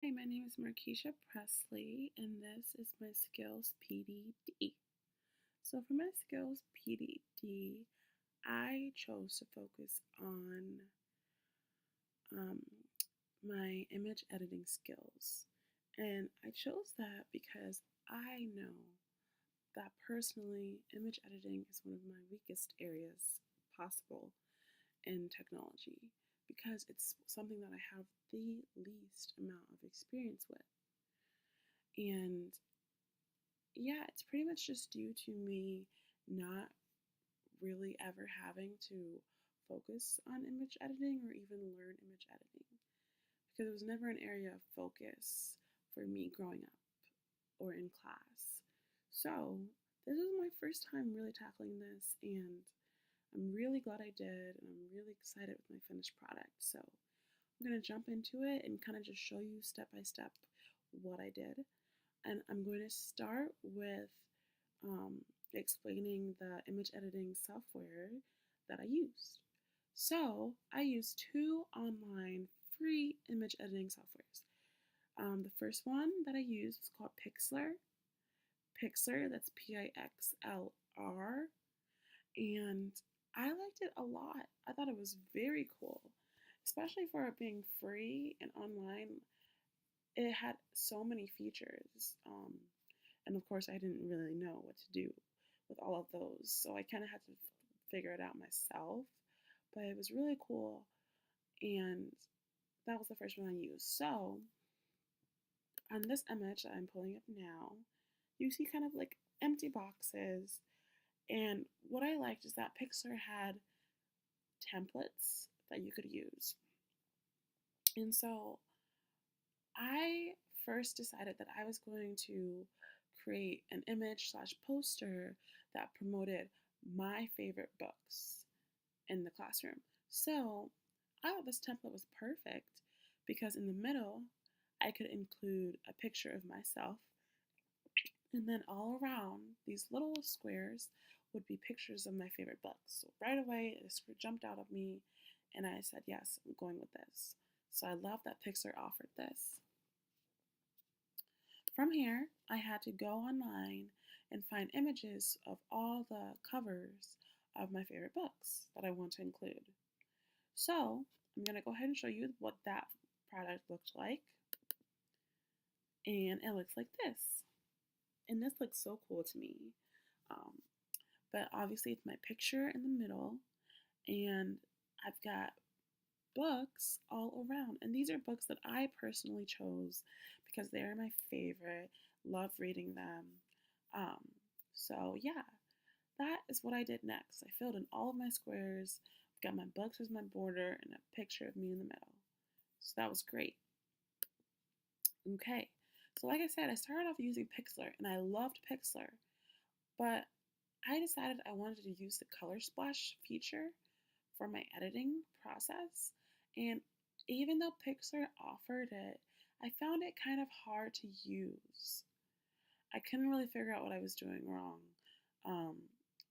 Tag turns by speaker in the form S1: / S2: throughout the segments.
S1: Hi, my name is Markeisha Presley, and this is my Skills PDD. So, for my Skills PDD, I chose to focus on um, my image editing skills. And I chose that because I know that personally, image editing is one of my weakest areas possible in technology because it's something that I have the least amount of experience with. And yeah, it's pretty much just due to me not really ever having to focus on image editing or even learn image editing because it was never an area of focus for me growing up or in class. So, this is my first time really tackling this, and I'm really glad I did, and I'm really excited with my finished product. So, I'm going to jump into it and kind of just show you step by step what I did. And I'm going to start with um, explaining the image editing software that I used. So I used two online free image editing softwares. The first one that I used was called Pixlr. Pixlr, that's Pixlr. And I liked it a lot. I thought it was very cool, especially for it being free and online. It had so many features. And of course, I didn't really know what to do with all of those. So I kind of had to figure it out myself. But it was really cool. And that was the first one I used. So on this image that I'm pulling up now, you see kind of like empty boxes. And what I liked is that Pixar had templates that you could use. And so I first decided that I was going to create an image slash poster that promoted my favorite books in the classroom. So I thought this template was perfect because in the middle, I could include a picture of myself, and then all around these little squares would be pictures of my favorite books. So right away, it jumped out of me, and I said, yes, I'm going with this. So I love that Pixar offered this. From here, I had to go online and find images of all the covers of my favorite books that I want to include. So I'm going to go ahead and show you what that product looked like. And it looks like this. And this looks so cool to me. Um, but obviously, it's my picture in the middle, and I've got books all around. And these are books that I personally chose because they are my favorite. Love reading them. Um, so, yeah, that is what I did next. I filled in all of my squares, I've got my books as my border, and a picture of me in the middle. So, that was great. Okay, so like I said, I started off using Pixlr, and I loved Pixlr, but I decided I wanted to use the color splash feature for my editing process. And even though Pixar offered it, I found it kind of hard to use. I couldn't really figure out what I was doing wrong. Um,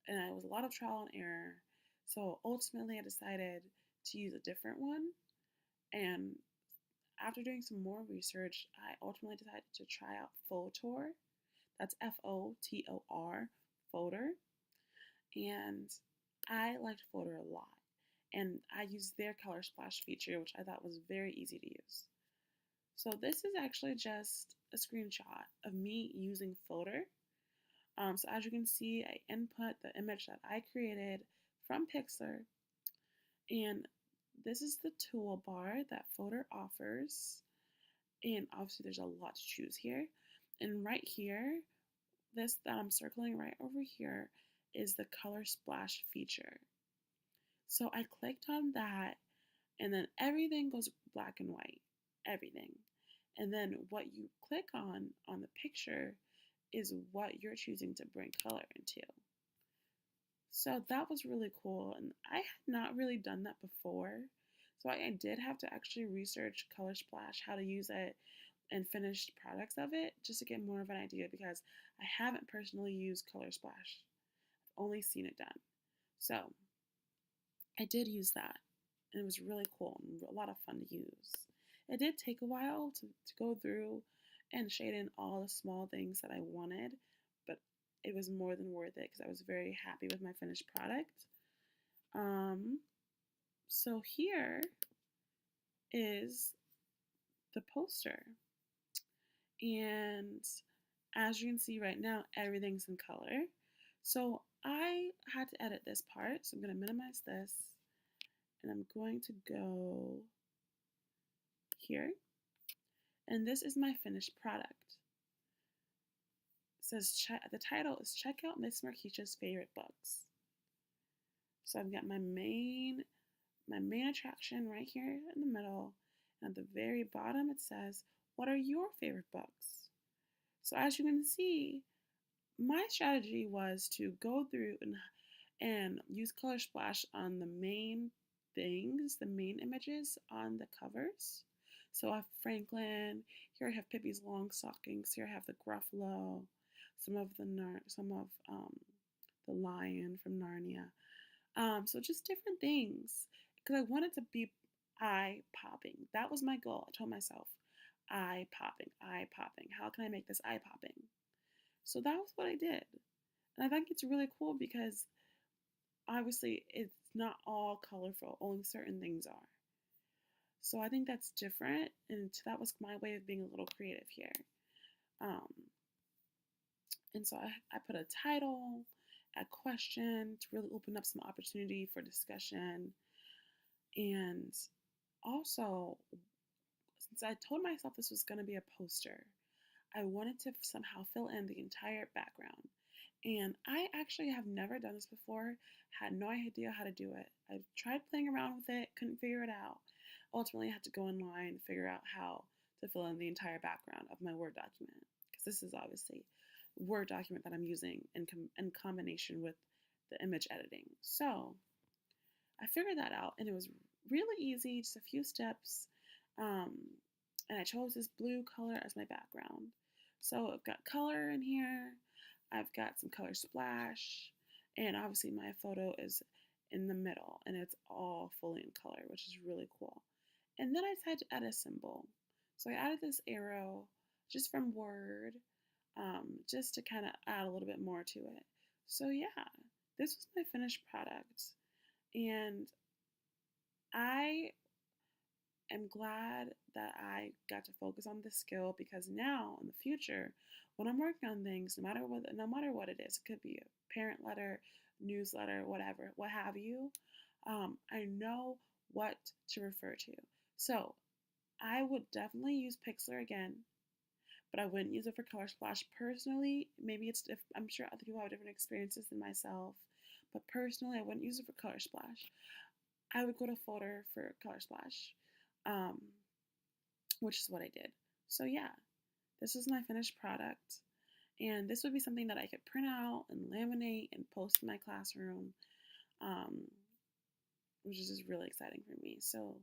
S1: and it was a lot of trial and error. So ultimately, I decided to use a different one. And after doing some more research, I ultimately decided to try out Photor. That's Fotor, Photor. And I liked Photor a lot. And I used their color splash feature, which I thought was very easy to use. So this is actually just a screenshot of me using Photor. So as you can see, I input the image that I created from Pixlr, and this is the toolbar that Photor offers. And obviously, there's a lot to choose here. And right here, this that I'm circling right over here is the color splash feature. So I clicked on that, and then everything goes black and white, everything. And then what you click on the picture is what you're choosing to bring color into. So that was really cool, and I had not really done that before. So I did have to actually research Color Splash, how to use it, and finished products of it just to get more of an idea because I haven't personally used Color Splash. I've only seen it done. So I did use that, and it was really cool and a lot of fun to use. It did take a while to go through and shade in all the small things that I wanted, but it was more than worth it because I was very happy with my finished product. Um, so here is the poster. And as you can see right now, everything's in color. So I had to edit this part. So I'm going to minimize this and I'm going to go here. And this is my finished product. It says the title is Check Out Miss Markeisha's Favorite Books. So I've got my main attraction right here in the middle. And at the very bottom it says, what are your favorite books? So as you can see, my strategy was to go through and use Color Splash on the main things, the main images on the covers. So I have Franklin, here I have Pippi's long stockings, here I have the Gruffalo, some of the lion from Narnia. So just different things because I wanted to be eye popping. That was my goal. I told myself, eye popping, eye popping. How can I make this eye popping? So that was what I did. And I think it's really cool because obviously it's not all colorful, only certain things are. So I think that's different, and that was my way of being a little creative here. Um, and so I put a title, a question to really open up some opportunity for discussion. And also, since I told myself this was going to be a poster, I wanted to somehow fill in the entire background. And I actually have never done this before, had no idea how to do it. I tried playing around with it, couldn't figure it out. Ultimately, I had to go online and figure out how to fill in the entire background of my Word document. Because this is obviously a Word document that I'm using in combination with the image editing. So I figured that out, and it was really easy, just a few steps. And I chose this blue color as my background. So I've got color in here, I've got some color splash, and obviously my photo is in the middle and it's all fully in color, which is really cool. And then I decided to add a symbol. So I added this arrow just from Word, just to kind of add a little bit more to it. So yeah, this was my finished product. And I am glad that I got to focus on this skill because now in the future, when I'm working on things, no matter what it is, it could be a parent letter, newsletter, whatever, what have you, I know what to refer to. So I would definitely use Pixlr again, but I wouldn't use it for Color Splash personally. Maybe I'm sure other people have different experiences than myself, but personally, I wouldn't use it for Color Splash. I would go to Folder for Color Splash, um, which is what I did. So yeah, this is my finished product. And this would be something that I could print out and laminate and post in my classroom, um, which is just really exciting for me. So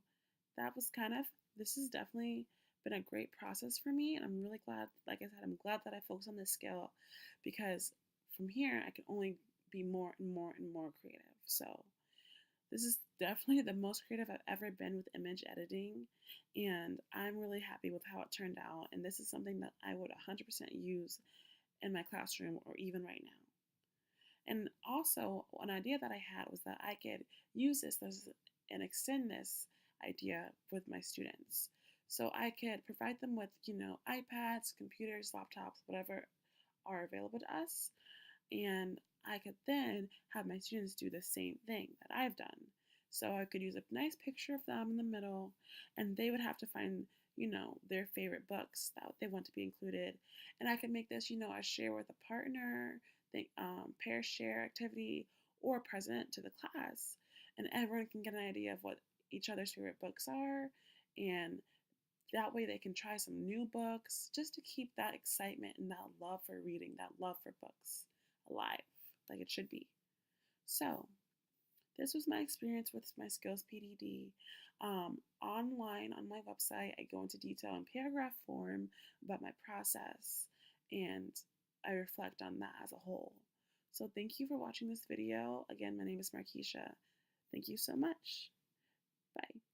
S1: this has definitely been a great process for me. And I'm really glad, like I said, I'm glad that I focused on this skill because from here I can only be more and more and more creative. So this is definitely the most creative I've ever been with image editing, and I'm really happy with how it turned out. And this is something that I would 100% use in my classroom or even right now. And also, an idea that I had was that I could use this and extend this idea with my students. So I could provide them with, iPads, computers, laptops, whatever are available to us, and I could then have my students do the same thing that I've done. So I could use a nice picture of them in the middle, and they would have to find, their favorite books that they want to be included. And I could make this, a share with a partner, pair share activity, or present to the class. And everyone can get an idea of what each other's favorite books are, and that way they can try some new books just to keep that excitement and that love for reading, that love for books alive like it should be. So, this was my experience with my Skills PDD. Online on my website, I go into detail in paragraph form about my process and I reflect on that as a whole. So, thank you for watching this video. Again, my name is Markeisha. Thank you so much. Bye.